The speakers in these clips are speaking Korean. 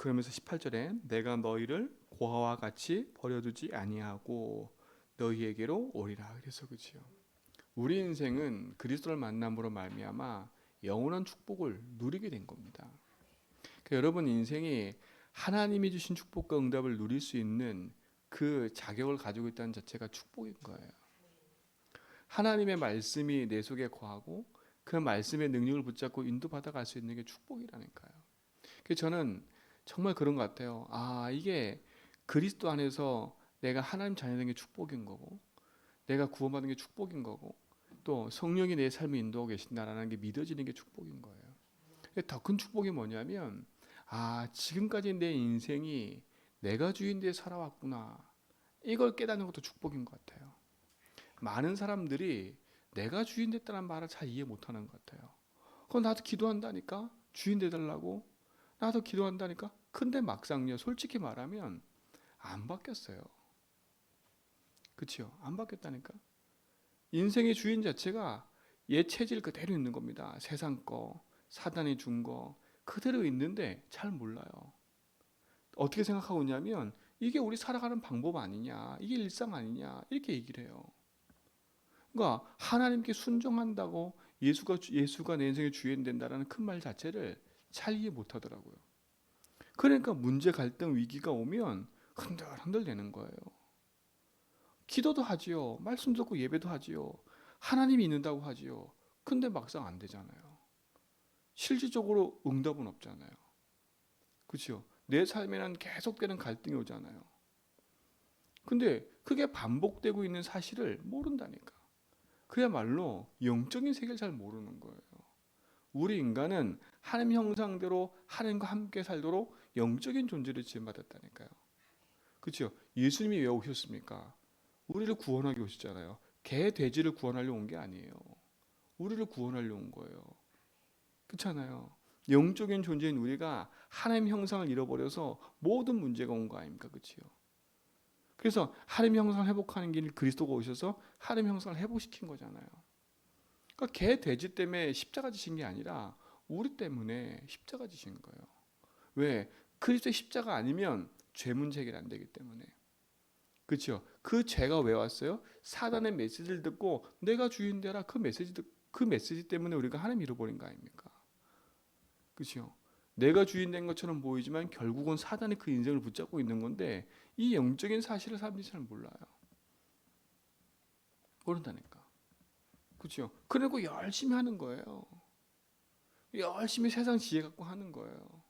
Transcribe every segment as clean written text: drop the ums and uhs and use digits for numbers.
그러면서 18절에 내가 너희를 고아와 같이 버려두지 아니하고 너희에게로 오리라. 그래서 그렇죠. 우리 인생은 그리스도를 만남으로 말미암아 영원한 축복을 누리게 된 겁니다. 그러니까 여러분 인생이 하나님이 주신 축복과 응답을 누릴 수 있는 그 자격을 가지고 있다는 자체가 축복인 거예요. 하나님의 말씀이 내 속에 거하고 그 말씀의 능력을 붙잡고 인도받아 갈 수 있는 게 축복이라니까요. 그래서 저는 정말 그런 것 같아요. 이게 그리스도 안에서 내가 하나님 자녀된 게 축복인 거고 내가 구원받은 게 축복인 거고 또 성령이 내 삶을 인도하고 계신다라는 게 믿어지는 게 축복인 거예요. 더 큰 축복이 뭐냐면 지금까지 내 인생이 내가 주인되어 살아왔구나. 이걸 깨닫는 것도 축복인 것 같아요. 많은 사람들이 내가 주인 됐다는 말을 잘 이해 못하는 것 같아요. 그건 나도 기도한다니까 주인 돼달라고 나도 기도한다니까. 근데 막상요 솔직히 말하면 안 바뀌었어요. 그렇죠? 안 바뀌었다니까. 인생의 주인 자체가 옛 체질 그대로 있는 겁니다. 세상 거, 사단이 준 거 그대로 있는데 잘 몰라요. 어떻게 생각하고 있냐면 이게 우리 살아가는 방법 아니냐, 이게 일상 아니냐 이렇게 얘기를 해요. 그러니까 하나님께 순종한다고 예수가 내 인생의 주인 된다라는 큰 말 자체를 잘 이해 못하더라고요. 그러니까 문제, 갈등, 위기가 오면 흔들흔들 되는 거예요. 기도도 하지요, 말씀 듣고 예배도 하지요, 하나님이 있는다고 하지요. 근데 막상 안 되잖아요. 실질적으로 응답은 없잖아요. 그렇죠? 내 삶에는 계속되는 갈등이 오잖아요. 근데 그게 반복되고 있는 사실을 모른다니까. 그야말로 영적인 세계를 잘 모르는 거예요. 우리 인간은 하나님 형상대로 하나님과 함께 살도록 영적인 존재를 지음받았다니까요. 그렇죠? 예수님이 왜 오셨습니까? 우리를 구원하기 오셨잖아요. 개, 돼지를 구원하려 온 게 아니에요. 우리를 구원하려 온 거예요. 그렇잖아요. 영적인 존재인 우리가 하나님 형상을 잃어버려서 모든 문제가 온 거 아닙니까? 그렇죠? 그래서 하나님 형상을 회복하는 길 그리스도가 오셔서 하나님 형상을 회복시킨 거잖아요. 그러니까 개, 돼지 때문에 십자가 지신 게 아니라 우리 때문에 십자가 지신 거예요. 왜? 그리스도의 십자가 아니면 죄 문제 해결 안 되기 때문에. 그렇죠? 그 죄가 왜 왔어요? 사단의 메시지를 듣고 내가 주인 되라 그 메시지 때문에 우리가 하나님 잃어버린 거 아닙니까? 그렇죠? 내가 주인 된 것처럼 보이지만 결국은 사단이 그 인생을 붙잡고 있는 건데 이 영적인 사실을 사람들이 잘 몰라요. 모른다니까. 그렇죠? 그리고 열심히 하는 거예요. 열심히 세상 지혜 갖고 하는 거예요.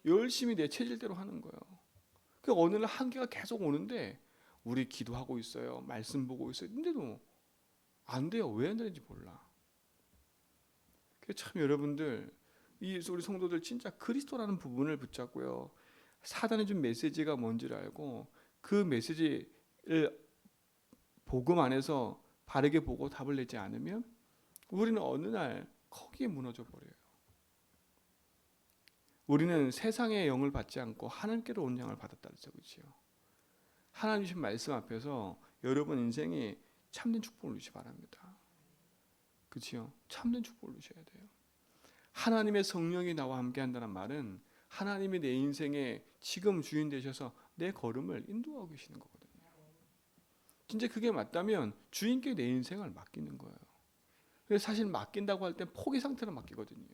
열심히 내 체질대로 하는 거예요. 그 어느 날 한계가 계속 오는데 우리 기도하고 있어요. 말씀 보고 있어요. 근데도 안 돼요. 왜 안 되는지 몰라. 참 여러분들 우리 성도들 진짜 그리스도라는 부분을 붙잡고요. 사단이 준 메시지가 뭔지를 알고 그 메시지를 복음 안에서 바르게 보고 답을 내지 않으면 우리는 어느 날 거기에 무너져 버려요. 우리는 세상의 영을 받지 않고 하나님께로 온 영을 받았다 그랬죠. 그렇죠? 하나님 주신 말씀 앞에서 여러분 인생이 참된 축복을 누리시 바랍니다. 그렇죠? 참된 축복을 누리셔야 돼요. 하나님의 성령이 나와 함께 한다는 말은 하나님이 내 인생에 지금 주인 되셔서 내 걸음을 인도하고 계시는 거거든요. 진짜 그게 맞다면 주인께 내 인생을 맡기는 거예요. 그래서 사실 맡긴다고 할 땐 포기 상태로 맡기거든요.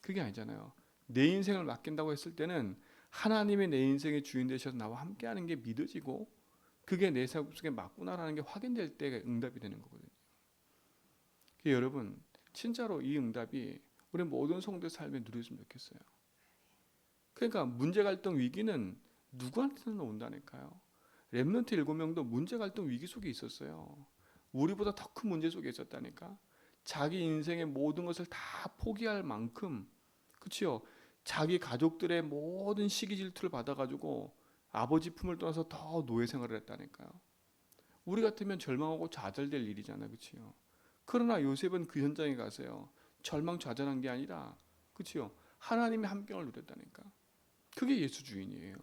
그게 아니잖아요. 내 인생을 맡긴다고 했을 때는 하나님이 내 인생의 주인 되셔서 나와 함께하는 게 믿어지고 그게 내 삶 속에 맞구나라는 게 확인될 때 응답이 되는 거거든요. 여러분 진짜로 이 응답이 우리 모든 성도의 삶에 누려졌으면 좋겠어요. 그러니까 문제 갈등 위기는 누구한테는 온다니까요. 렘넌트 7명도 문제 갈등 위기 속에 있었어요. 우리보다 더 큰 문제 속에 있었다니까. 자기 인생의 모든 것을 다 포기할 만큼, 그렇죠? 자기 가족들의 모든 시기 질투를 받아가지고 아버지 품을 떠나서 더 노예 생활을 했다니까요. 우리 같으면 절망하고 좌절될 일이잖아요, 그렇죠? 그러나 요셉은 그 현장에 가서요, 절망 좌절한 게 아니라, 그렇죠? 하나님의 함께를 누렸다니까. 그게 예수 주인이에요.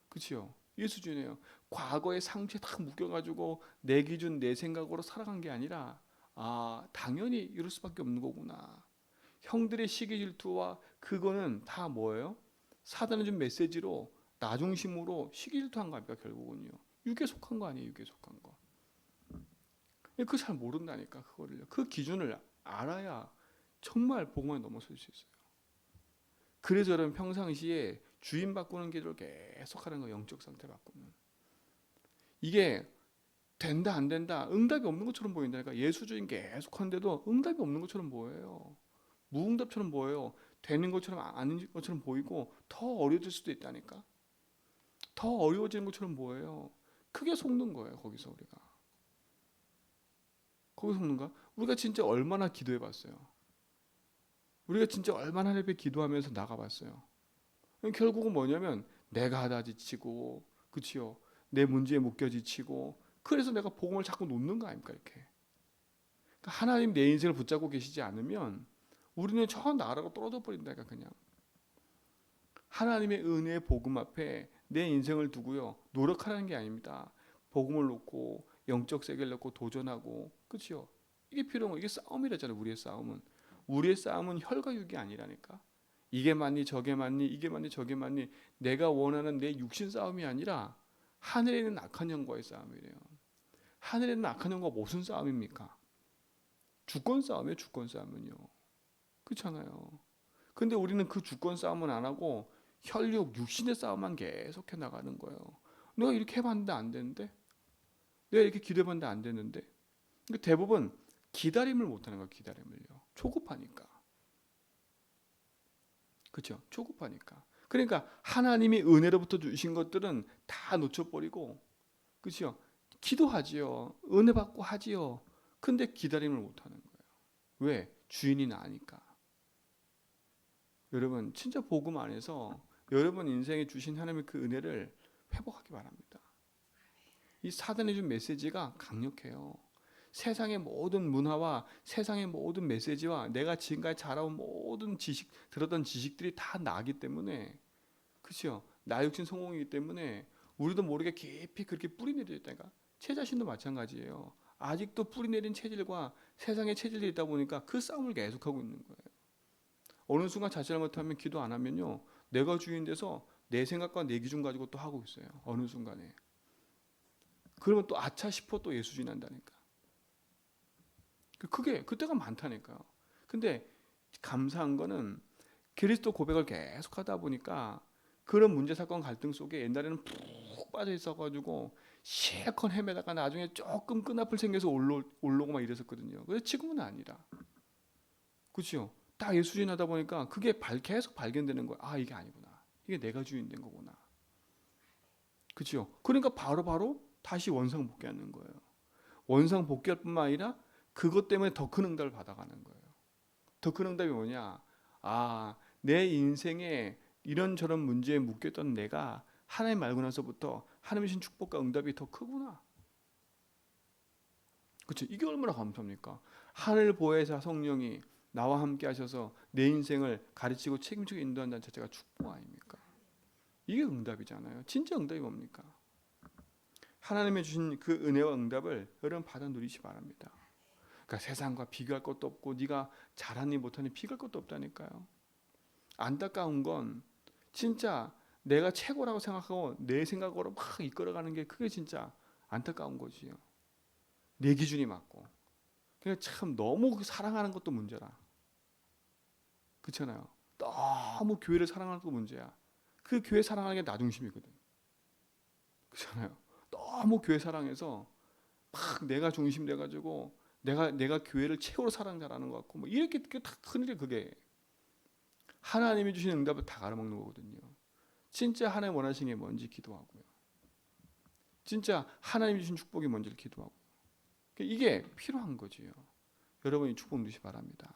그렇죠? 예수 주인이에요. 과거의 상처에 딱 묶여가지고 내 기준, 내 생각으로 살아간 게 아니라 당연히 이럴 수밖에 없는 거구나. 형들의 시기 질투와 그거는 다 뭐예요? 사단이 준 메시지로 나 중심으로 시기질투한 겁니까? 결국은요. 육에 속한 거 아니에요? 육에 속한 거. 그거 잘 모른다니까. 그거를요. 그 기준을 알아야 정말 복음에 넘어설 수 있어요. 그래서 여러분 평상시에 주인 바꾸는 기도를 계속 하는 거예요. 영적 상태 바꾸는. 이게 된다 안 된다 응답이 없는 것처럼 보인다니까. 예수주인 계속 하는데도 응답이 없는 것처럼 보여요. 무응답처럼 보여요. 되는 것처럼 아닌 것처럼 보이고 더 어려워질 수도 있다니까. 더 어려워지는 것처럼 보여요. 크게 속는 거예요. 거기서 속는가? 우리가 진짜 얼마나 기도해 봤어요. 우리가 진짜 얼마나 하나님 앞에 기도하면서 나가봤어요. 결국은 뭐냐면 내가 하다 지치고, 그치요? 내 문제에 묶여 지치고, 그래서 내가 복음을 자꾸 놓는 거 아닙니까? 이렇게. 그러니까 하나님 내 인생을 붙잡고 계시지 않으면 우리는 저 나라로 떨어져 버린다니까. 그냥 하나님의 은혜의 복음 앞에 내 인생을 두고요 노력하라는 게 아닙니다. 복음을 놓고 영적 세계를 놓고 도전하고, 그치요? 이게 필요한 거. 이게 싸움이라잖아요. 우리의 싸움은 혈과 육이 아니라니까. 이게 맞니 저게 맞니 이게 맞니 저게 맞니 내가 원하는 내 육신 싸움이 아니라 하늘에 있는 악한 영과의 싸움이래요. 하늘에 있는 악한 영과 무슨 싸움입니까? 주권 싸움이에요. 주권 싸움은요. 그렇잖아요. 근데 우리는 그 주권 싸움은 안 하고 혈육 육신의 싸움만 계속해 나가는 거예요. 내가 이렇게 해봤는데 안 되는데, 내가 이렇게 기도해봤는데 안 되는데. 그러니까 대부분 기다림을 못하는 거예요. 기다림을요. 초급하니까. 그렇죠? 초급하니까. 그러니까 하나님이 은혜로부터 주신 것들은 다 놓쳐버리고, 그렇죠? 기도하지요. 은혜 받고 하지요. 근데 기다림을 못하는 거예요. 왜? 주인이 나니까. 여러분 진짜 복음 안에서 여러분 인생에 주신 하나님의 그 은혜를 회복하기 바랍니다. 이 사단이 준 메시지가 강력해요. 세상의 모든 문화와 세상의 모든 메시지와 내가 지금까지 자라온 모든 들었던 지식들이 다 나기 때문에, 그렇죠? 나 육신 성공이기 때문에 우리도 모르게 깊이 그렇게 뿌리 내려 있다니까. 제 자신도 마찬가지예요. 아직도 뿌리 내린 체질과 세상의 체질이 있다 보니까 그 싸움을 계속하고 있는 거예요. 어느 순간 자신을 못하면 기도 안 하면요 내가 주인 돼서 내 생각과 내 기준 가지고 또 하고 있어요. 어느 순간에. 그러면 또 아차 싶어 또 예수 지난다니까. 그게 그때가 많다니까요. 근데 감사한 거는 그리스도 고백을 계속 하다 보니까 그런 문제 사건 갈등 속에 옛날에는 푹 빠져 있어가지고 실컷 헤매다가 나중에 조금 끈앞을 생겨서 올라오고 막 이랬었거든요. 근데 지금은 아니라, 그렇죠? 딱 예수 주인하다 보니까 그게 계속 발견되는 거야. 아 이게 아니구나. 이게 내가 주인 된 거구나. 그렇죠? 그러니까 바로 다시 원상 복귀하는 거예요. 원상 복귀할 뿐만 아니라 그것 때문에 더 큰 응답을 받아가는 거예요. 더 큰 응답이 뭐냐? 아, 내 인생에 이런저런 문제에 묶였던 내가 하나님 말고 나서부터 하나님 주신 축복과 응답이 더 크구나. 그렇죠? 이게 얼마나 감사합니까? 하늘 보혜사 성령이 나와 함께 하셔서 내 인생을 가르치고 책임지고 인도한다는 자체가 축복 아닙니까? 이게 응답이잖아요. 진짜 응답이 뭡니까? 하나님의 주신 그 은혜와 응답을 여러분 받아 누리시 바랍니다. 그러니까 세상과 비교할 것도 없고 네가 잘하니 못하니 비교할 것도 없다니까요. 안타까운 건 진짜 내가 최고라고 생각하고 내 생각으로 막 이끌어가는 게 그게 진짜 안타까운 거지요. 내 기준이 맞고. 그러니까 참 너무 사랑하는 것도 문제라. 그렇잖아요. 너무 교회를 사랑하는 것도 문제야. 그 교회 사랑하는 게 나 중심이거든. 그렇잖아요. 너무 교회 사랑해서 막 내가 중심 돼가지고 내가 교회를 최고로 사랑 잘하는 것 같고 뭐 이렇게 다 큰일이 그게 하나님이 주신 응답을 다 갈아먹는 거거든요. 진짜 하나님 원하시는 게 뭔지 기도하고요. 진짜 하나님이 주신 축복이 뭔지를 기도하고. 이게 필요한 거지요. 여러분이 축복 누리시 바랍니다.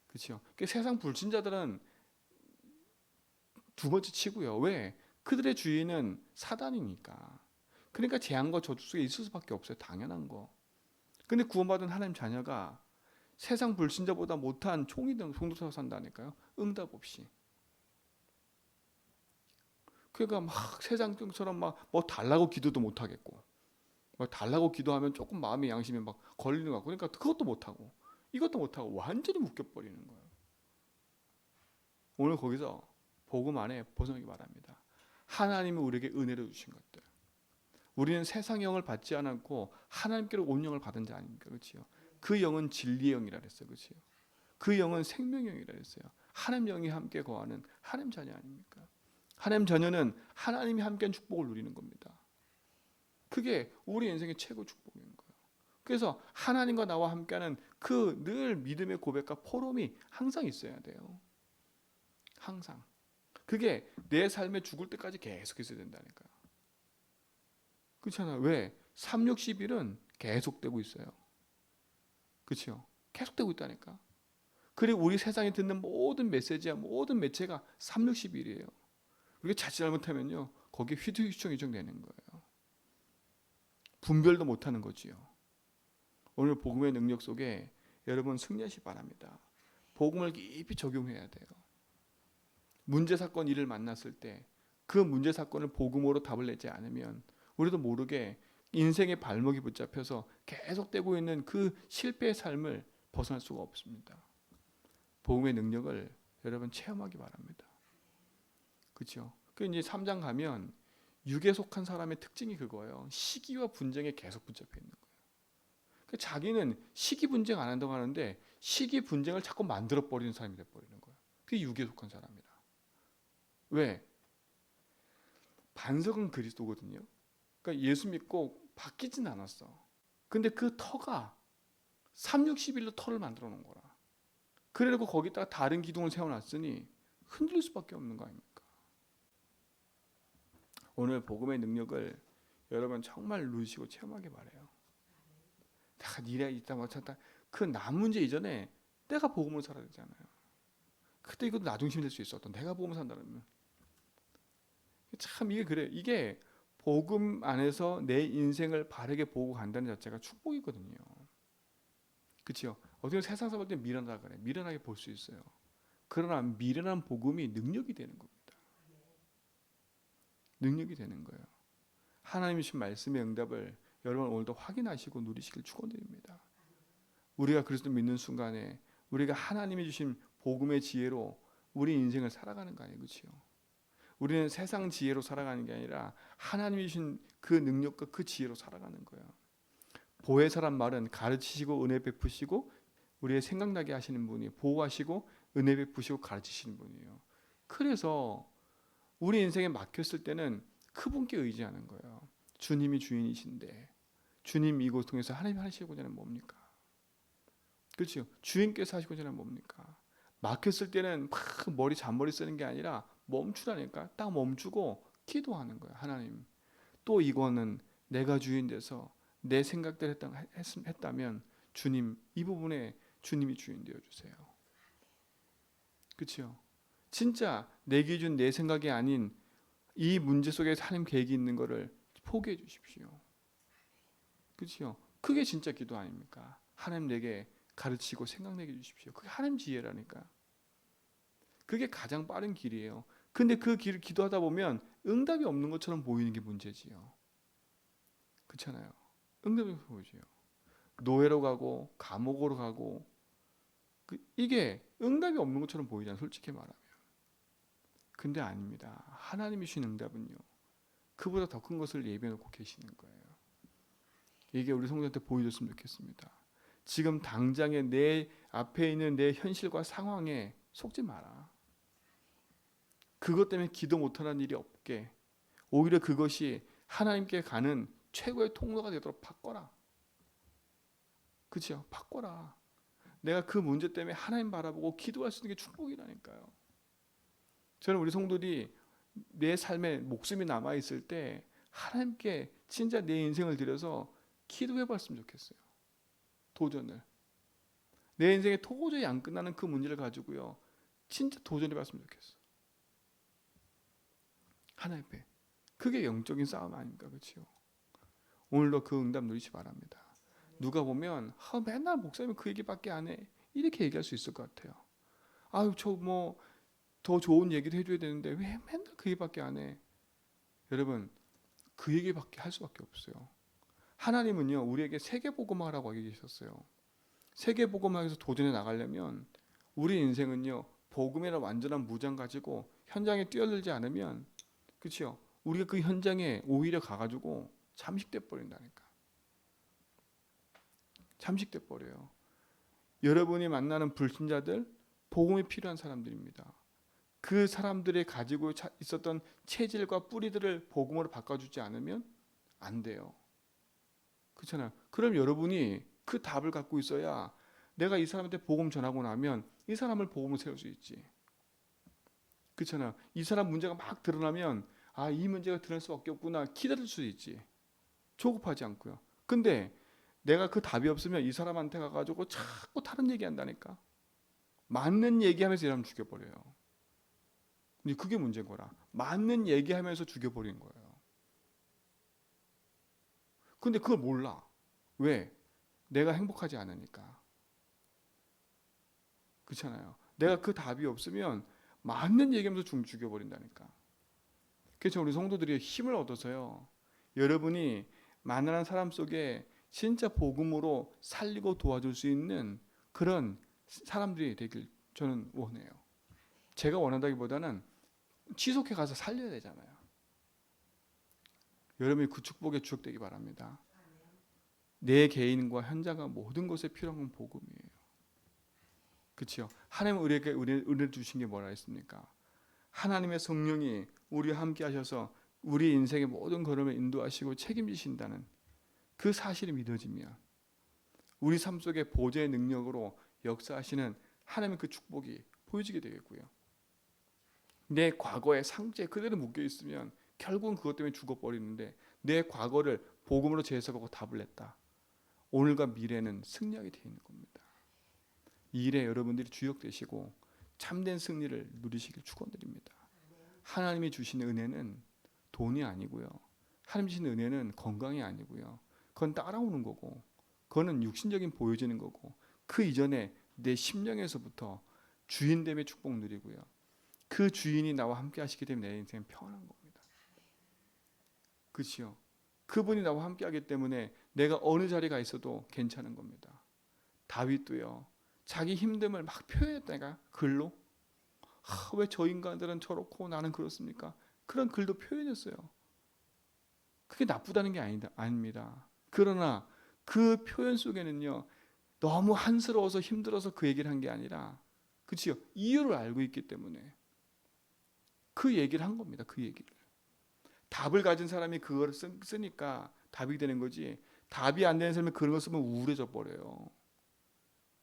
그렇죠? 세상 불신자들은 두 번째 치고요. 왜? 그들의 주인은 사단이니까. 그러니까 재앙과 저주 속에 있을 수밖에 없어요. 당연한 거. 근데 구원받은 하나님 자녀가 세상 불신자보다 못한 총이든 송도사 산다니까요. 응답 없이. 그러니까 막 세상처럼 막 뭐 달라고 기도도 못 하겠고, 뭐 달라고 기도하면 조금 마음의 양심이 막 걸리는 거 같고, 그러니까 그것도 못 하고, 이것도 못 하고 완전히 묶여 버리는 거예요. 오늘 거기서 복음 안에 벗어나기 바랍니다. 하나님이 우리에게 은혜를 주신 것들. 우리는 세상의 영을 받지 않았고 하나님께로 온 영을 받은 자 아닙니까? 그렇지요? 그 영은 진리의 영이라 그랬어요. 그렇지요? 그 영은 생명의 영이라 그랬어요. 하나님 영이 함께 거하는 하나님 자녀 아닙니까? 하나님 자녀는 하나님이 함께한 축복을 누리는 겁니다. 그게 우리 인생의 최고 축복인 거예요. 그래서 하나님과 나와 함께하는 그 늘 믿음의 고백과 포럼이 항상 있어야 돼요. 항상. 그게 내 삶에 죽을 때까지 계속 있어야 된다니까요. 그렇잖아요. 왜? 360일은 계속되고 있어요. 그렇죠? 계속되고 있다니까. 그리고 우리 세상에 듣는 모든 메시지야 모든 매체가 360일이에요. 우리가 자칫 잘못하면요. 거기에 휘청휘청 되는 거예요. 분별도 못하는 거지요. 오늘 복음의 능력 속에 여러분 승리하시 바랍니다. 복음을 깊이 적용해야 돼요. 문제 사건 일을 만났을 때 그 문제 사건을 복음으로 답을 내지 않으면 우리도 모르게 인생의 발목이 붙잡혀서 계속되고 있는 그 실패의 삶을 벗어날 수가 없습니다. 복음의 능력을 여러분 체험하기 바랍니다. 그렇죠? 그 이제 3장 가면 육에 속한 사람의 특징이 그거예요. 시기와 분쟁에 계속 붙잡혀 있는 거예요. 그 자기는 시기 분쟁 안 한다고 하는데 시기 분쟁을 자꾸 만들어 버리는 사람이 돼 버리는 거예요. 그게 육에 속한 사람이라. 왜? 반석은 그리스도거든요. 그러니까 예수 믿고 바뀌진 않았어. 근데 그 터가 360일로 터를 만들어 놓은 거라. 그래놓고 거기다가 다른 기둥을 세워놨으니 흔들릴 수밖에 없는 거 아닙니까? 오늘 복음의 능력을 여러분 정말 누리시고 체험하기 바래요. 내가 니네 있다 마쳤다. 그 나 문제 이전에 내가 복음을 살아야 되잖아요. 그때 이것도 나 중심이 될 수 있어. 내가 복음을 산다면. 참 이게 그래요. 이게 복음 안에서 내 인생을 바르게 보고 간다는 자체가 축복이거든요. 그렇죠? 어떻게 세상에서 볼 때 미련하다 그래. 미련하게 볼 수 있어요. 그러나 미련한 복음이 능력이 되는 겁니다. 능력이 되는 거예요. 하나님이 주신 말씀의 응답을 여러분 오늘도 확인하시고 누리시길 축원드립니다. 우리가 그리스도 믿는 순간에 우리가 하나님이 주신 복음의 지혜로 우리 인생을 살아가는 거 아니에요. 그렇죠? 우리는 세상 지혜로 살아가는 게 아니라 하나님이 주신 그 능력과 그 지혜로 살아가는 거예요. 보혜사란 말은 가르치시고 은혜 베푸시고 우리의 생각나게 하시는 분이 보호하시고 은혜 베푸시고 가르치시는 분이에요. 그래서 우리 인생에 막혔을 때는 그분께 의지하는 거예요. 주님이 주인이신데 주님 이곳 통해서 하나님 하시고자 하는 뭡니까? 그렇죠? 주인께서 하시고자 하는 뭡니까? 막혔을 때는 막 머리 잔머리 쓰는 게 아니라 멈추라니까. 딱 멈추고 기도하는 거예요. 하나님 또 이거는 내가 주인 돼서 내 생각대로 했다면 주님 이 부분에 주님이 주인 되어주세요. 그렇죠? 진짜 내 기준 내 생각이 아닌 이 문제 속에 하나님 계획이 있는 것을 포기해 주십시오. 그렇죠? 그게 진짜 기도 아닙니까? 하나님 내게 가르치고 생각내게 주십시오. 그게 하나님 지혜라니까. 그게 가장 빠른 길이에요. 근데 그 길을 기도하다 보면 응답이 없는 것처럼 보이는 게 문제지요. 그렇잖아요. 응답이 보이죠. 노예로 가고 감옥으로 가고 이게 응답이 없는 것처럼 보이잖아요. 솔직히 말하면. 근데 아닙니다. 하나님이 주신 응답은요. 그보다 더 큰 것을 예비해놓고 계시는 거예요. 이게 우리 성도한테 보여줬으면 좋겠습니다. 지금 당장에 내 앞에 있는 내 현실과 상황에 속지 마라. 그것 때문에 기도 못하는 일이 없게 오히려 그것이 하나님께 가는 최고의 통로가 되도록 바꿔라. 그렇죠? 바꿔라. 내가 그 문제 때문에 하나님 바라보고 기도할 수 있는 게 축복이라니까요. 저는 우리 성도들이 내 삶에 목숨이 남아있을 때 하나님께 진짜 내 인생을 들여서 기도해봤으면 좋겠어요. 도전을. 내 인생에 도저히 안 끝나는 그 문제를 가지고요. 진짜 도전해봤으면 좋겠어. 하나님 앞에. 그게 영적인 싸움 아닙니까? 그렇죠? 오늘도 그 응답 누리시 바랍니다. 누가 보면 맨날 목사님은 그 얘기밖에 안 해. 이렇게 얘기할 수 있을 것 같아요. 아유 저 뭐 더 좋은 얘기도 해줘야 되는데 왜 맨날 그 얘기밖에 안 해. 여러분 그 얘기밖에 할 수밖에 없어요. 하나님은요 우리에게 세계복음화라고 얘기하셨어요. 세계복음화에서 도전해 나가려면 우리 인생은요 복음이라는 완전한 무장 가지고 현장에 뛰어들지 않으면, 그렇죠? 우리가 그 현장에 오히려 가가지고 잠식돼 버린다니까. 잠식돼 버려요. 여러분이 만나는 불신자들 복음이 필요한 사람들입니다. 그 사람들이 가지고 있었던 체질과 뿌리들을 복음으로 바꿔주지 않으면 안 돼요. 그렇잖아요. 그럼 여러분이 그 답을 갖고 있어야 내가 이 사람한테 복음 전하고 나면 이 사람을 복음으로 세울 수 있지. 그렇잖아요. 이 사람 문제가 막 드러나면 아, 이 문제가 드러날 수밖에 없구나 기다릴 수 있지. 조급하지 않고요. 근데 내가 그 답이 없으면 이 사람한테 가가지고 자꾸 다른 얘기한다니까. 맞는 얘기하면서 이 사람 죽여버려요. 근데 그게 문제인 거라. 맞는 얘기하면서 죽여버린 거예요. 근데 그걸 몰라. 왜? 내가 행복하지 않으니까. 그렇잖아요. 내가 그 답이 없으면 맞는 얘기하면서 죽여버린다니까. 그래서 우리 성도들이 힘을 얻어서요. 여러분이 만나는 사람 속에 진짜 복음으로 살리고 도와줄 수 있는 그런 사람들이 되길 저는 원해요. 제가 원한다기보다는 지속해 가서 살려야 되잖아요. 여러분이 그 축복의 주역되기 바랍니다. 내 개인과 현장과 모든 것에 필요한 건 복음이에요. 그렇죠? 하나님은 우리에게 은혜를 주신 게 뭐라 했습니까? 하나님의 성령이 우리와 함께 하셔서 우리 인생의 모든 걸음을 인도하시고 책임지신다는 그 사실이 믿어지면 우리 삶 속에 보좌의 능력으로 역사하시는 하나님의 그 축복이 보여지게 되겠고요. 내 과거의 상처에 그대로 묶여 있으면 결국은 그것 때문에 죽어버리는데 내 과거를 복음으로 재해석하고 답을 냈다. 오늘과 미래는 승리하게 되어 있는 겁니다. 이 일에 여러분들이 주역되시고 참된 승리를 누리시길 축원드립니다. 하나님이 주시는 은혜는 돈이 아니고요. 하나님 주시는 은혜는 건강이 아니고요. 그건 따라오는 거고 그거는 육신적인 보여지는 거고 그 이전에 내 심령에서부터 주인됨의 축복 누리고요. 그 주인이 나와 함께 하시기 때문에 내 인생은 평안한 겁니다. 그렇죠? 그분이 나와 함께 하기 때문에 내가 어느 자리에 가 있어도 괜찮은 겁니다. 다윗도요. 자기 힘듦을 막 표현했다니까 글로. 왜 저 인간들은 저렇고 나는 그렇습니까? 그런 글도 표현했어요. 그게 나쁘다는 게 아닙니다. 그러나 그 표현 속에는요. 너무 한스러워서 힘들어서 그 얘기를 한 게 아니라 그치요? 이유를 알고 있기 때문에 그 얘기를 한 겁니다. 그 얘기를. 답을 가진 사람이 그걸 쓰니까 답이 되는 거지 답이 안 되는 사람이 그런 거 쓰면 우울해져 버려요.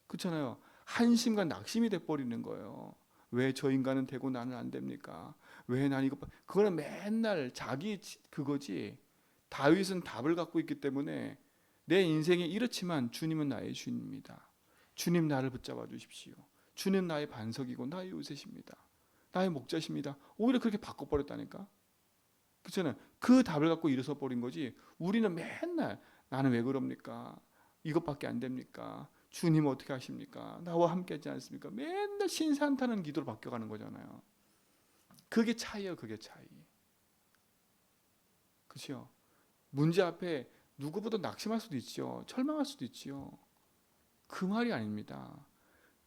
그렇잖아요. 한심과 낙심이 돼버리는 거예요. 왜 저 인간은 되고 나는 안 됩니까? 왜 난 이거 그거는 맨날 자기 그거지. 다윗은 답을 갖고 있기 때문에 내 인생이 이렇지만 주님은 나의 주인입니다. 주님 나를 붙잡아 주십시오. 주님 나의 반석이고 나의 요새십니다. 나의 목자십니다. 오히려 그렇게 바꿔버렸다니까. 그렇잖아요. 그 답을 갖고 일어서 버린 거지. 우리는 맨날 나는 왜 그럽니까? 이것밖에 안 됩니까? 주님 어떻게 하십니까? 나와 함께 하지 않습니까? 맨날 신산타는 기도로 바뀌어가는 거잖아요. 그게 차이예요. 그게 차이. 그렇죠? 문제 앞에 누구보다 낙심할 수도 있죠. 절망할 수도 있죠. 그 말이 아닙니다.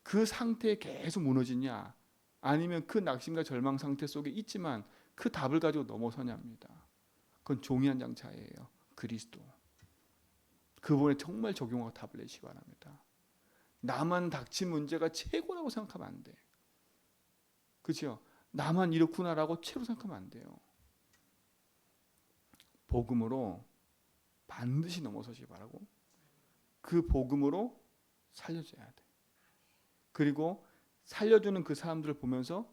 그 상태에 계속 무너지냐 아니면 그 낙심과 절망 상태 속에 있지만 그 답을 가지고 넘어서냐입니다. 그건 종이 한 장 차이예요. 그리스도. 그분에 정말 적용하고 답을 내시기 바랍니다. 나만 닥친 문제가 최고라고 생각하면 안 돼. 그렇죠? 나만 이렇구나라고 최로 생각하면 안 돼요. 복음으로 반드시 넘어서시기 바라고 그 복음으로 살려줘야 돼. 그리고 살려주는 그 사람들을 보면서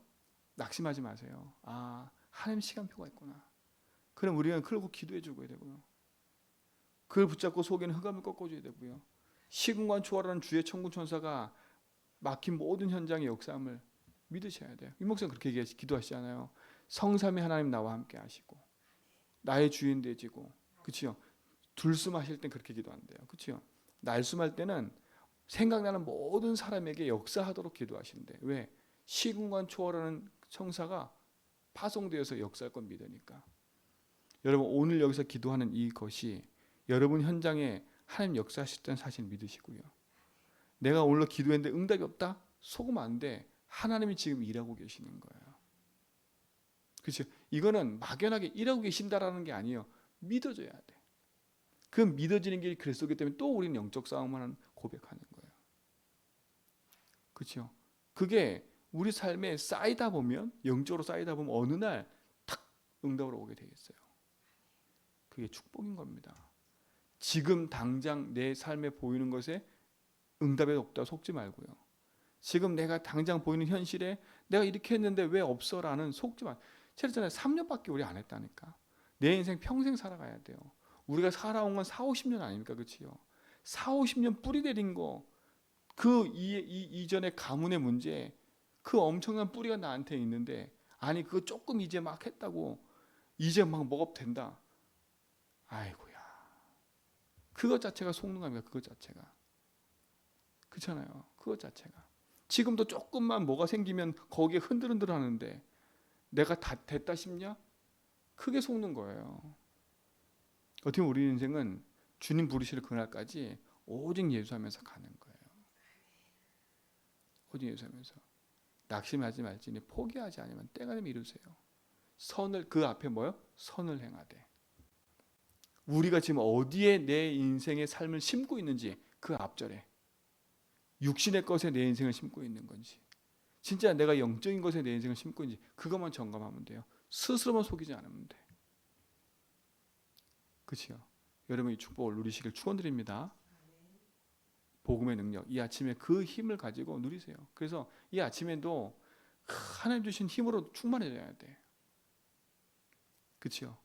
낙심하지 마세요. 아, 하나님 시간표가 있구나. 그럼 우리는 그러고 기도해 주고야 되고요. 그걸 붙잡고 속에는 흑암을 꺾어줘야 되고요. 시공간 초월하는 주의 천군 천사가 막힌 모든 현장의 역사함을 믿으셔야 돼요. 이 목사님 그렇게 기도하시잖아요. 성삼위 하나님 나와 함께 하시고 나의 주인 되시고 그렇죠? 둘숨하실 땐 그렇게 기도한대요. 그렇죠? 날숨할 때는 생각나는 모든 사람에게 역사하도록 기도하신대. 왜? 시공간 초월하는 천사가 파송되어서 역사할 건 믿으니까. 여러분 오늘 여기서 기도하는 이것이 여러분 현장에 하나님 역사하실 때는 사실 믿으시고요. 내가 오늘 기도했는데 응답이 없다? 속으면 안 돼. 하나님이 지금 일하고 계시는 거예요. 그렇죠? 이거는 막연하게 일하고 계신다라는 게 아니에요. 믿어져야 돼. 그 믿어지는 게 그리스도이기 때문에 또 우리는 영적 싸움을 고백하는 거예요. 그렇죠? 그게 우리 삶에 쌓이다 보면, 영적으로 쌓이다 보면 어느 날 탁 응답으로 오게 되겠어요. 그게 축복인 겁니다. 지금 당장 내 삶에 보이는 것에 응답이 없다 속지 말고요. 지금 내가 당장 보이는 현실에 내가 이렇게 했는데 왜 없어라는 속지 마. 제가 그랬잖아요. 3년밖에 우리 안 했다니까. 내 인생 평생 살아가야 돼요. 우리가 살아온 건 4, 50년 아닙니까? 그렇지요? 4, 50년 뿌리 내린 거, 그 이전의 가문의 문제, 그 엄청난 뿌리가 나한테 있는데, 아니 그거 조금 이제 막 했다고 이제 막 뭐가 된다. 아이고야. 그것 자체가 속는 겁니다. 그것 자체가. 그렇잖아요. 그것 자체가. 지금도 조금만 뭐가 생기면 거기에 흔들흔들 하는데 내가 다 됐다 싶냐? 크게 속는 거예요. 어떻게 보면 우리 인생은 주님 부르실 그날까지 오직 예수하면서 가는 거예요. 오직 예수하면서. 낙심하지 말지니 포기하지 않으면 때가 되면 이루세요. 선을, 그 앞에 뭐요? 선을 행하되. 우리가 지금 어디에 내 인생의 삶을 심고 있는지 그 앞절에 육신의 것에 내 인생을 심고 있는 건지, 진짜 내가 영적인 것에 내 인생을 심고 있는지 그것만 점검하면 돼요. 스스로만 속이지 않으면 돼. 그렇죠? 여러분 이 축복을 누리시길 축원드립니다. 복음의 능력, 이 아침에 그 힘을 가지고 누리세요. 그래서 이 아침에도 하나님 주신 힘으로 충만해져야 돼. 그렇죠?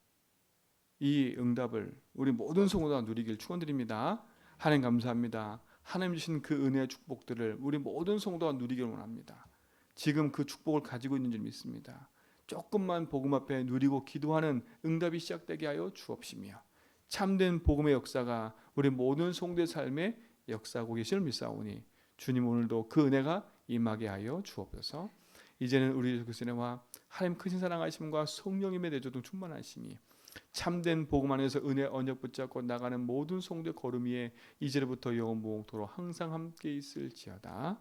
이 응답을 우리 모든 성도가 누리길 축원드립니다. 하나님 감사합니다. 하나님 주신 그 은혜의 축복들을 우리 모든 성도가 누리길 원합니다. 지금 그 축복을 가지고 있는 줄 믿습니다. 조금만 복음 앞에 누리고 기도하는 응답이 시작되게 하여 주옵시며, 참된 복음의 역사가 우리 모든 성도의 삶에 역사하고 계시를 믿사오니 주님 오늘도 그 은혜가 임하게 하여 주옵소서. 이제는 우리 예수 그리스도와 하나님 크신 사랑하심과 성령님의 내조도 충만하시니 참된 복음 안에서 은혜 언약 붙잡고 나가는 모든 성도의 걸음 위에 이제부터 영원 무궁토록 항상 함께 있을지어다.